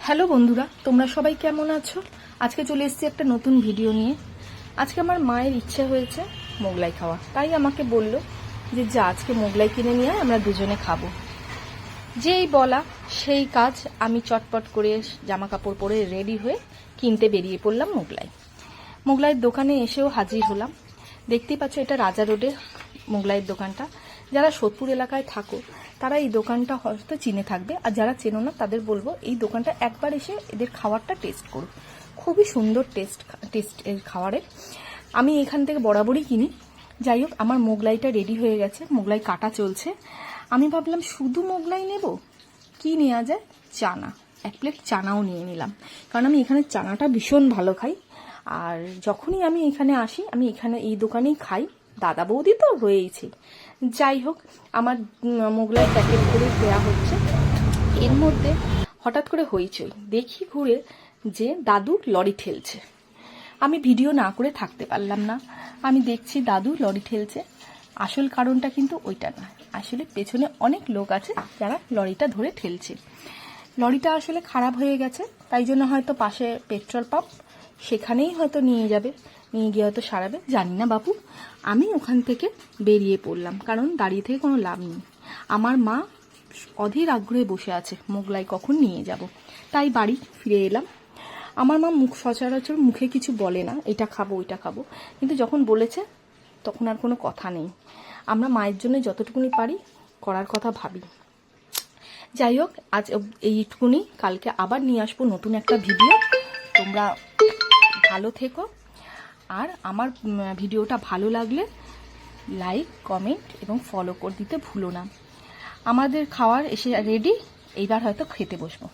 Hello বন্ধুরা, তোমরা সবাই কেমন আছো? আজকে চলে এসেছি একটা নতুন ভিডিও নিয়ে। আজকে আমার মায়ের ইচ্ছে হয়েছে মোগলাই খাওয়া, তাই আমাকে বলল যে যা আজকে মোগলাই কিনে নিয়ে আয়, আমরা দুজনে খাবো। যেই বলা সেই কাজ, আমি চটপট করে জামা কাপড় পরে রেডি হয়ে কিনতে বেরিয়ে পড়লাম মোগলাইয়ের দোকানে এসেও হাজির হলাম। দেখতেই পাচ্ছ, এটা রাজা রোডে মোগলাইয়ের দোকানটা। যারা সোদপুর এলাকায় থাকো তারা এই দোকানটা হয়তো চিনে থাকবে, আর যারা চেনো না তাদের বলবো এই দোকানটা একবার এসে এদের খাবারটা টেস্ট করো। খুবই সুন্দর টেস্ট এর খাবারের। আমি এখান থেকে বরাবরই কিনি। যাই হোক, আমার মোগলাইটা রেডি হয়ে গেছে, মোগলাই কাটা চলছে। আমি ভাবলাম শুধু মোগলাই নেব, কি নেওয়া যায়, চানা, 1 প্লেট চানাও নিয়ে নিলাম, কারণ আমি এখানে চানাটা ভীষণ ভালো খাই। আর যখনই আমি এখানে আসি, আমি এখানে এই দোকানেই খাই, দাদা বৌদি তো রয়েইছে। যাই হোক, আমার মোগলাই প্যাকেট করে দেওয়া হচ্ছে। এর মধ্যে হঠাৎ করে হইচই, দেখি ঘুরে যে দাদু লরি ঠেলছে। আমি ভিডিও না করে থাকতে পারলাম না। আমি দেখছি দাদু লরি ঠেলছে। আসল কারণটা কিন্তু ওইটা না, আসলে পেছনে অনেক লোক আছে যারা লরিটা ধরে ঠেলছে। লরিটা আসলে খারাপ হয়ে গেছে, তাই জন্য হয়তো পাশে পেট্রোল পাম্প, সেখানেই হয়তো নিয়ে যাবে, নিয়ে গিয়ে হয়তো সারাবে, জানি না বাপু। আমি ওখান থেকে বেরিয়ে পড়লাম, কারণ দাঁড়িয়ে থেকে কোনো লাভ নেই। আমার মা অধীর আগ্রহে বসে আছে মোগলাই কখন নিয়ে যাব, তাই বাড়ি ফিরে এলাম। আমার মা সচরাচর মুখে কিছু বলে না, এটা খাবো ওইটা খাবো, কিন্তু যখন বলেছে তখন আর কোনো কথা নেই। আমরা মায়ের জন্য যতটুকুনি পারি করার কথা ভাবি। যাই হোক, আজ এইটুকুনি, কালকে আবার নিয়ে আসবো নতুন একটা ভিডিও। তোমরা ভালো থেকো, আর আমার ভিডিওটা ভালো লাগলে লাইক, কমেন্ট এবং ফলো করে দিতে ভুলো না। আমাদের খাওয়ার এসে রেডি, এইবার হয়তো খেতে বসবো।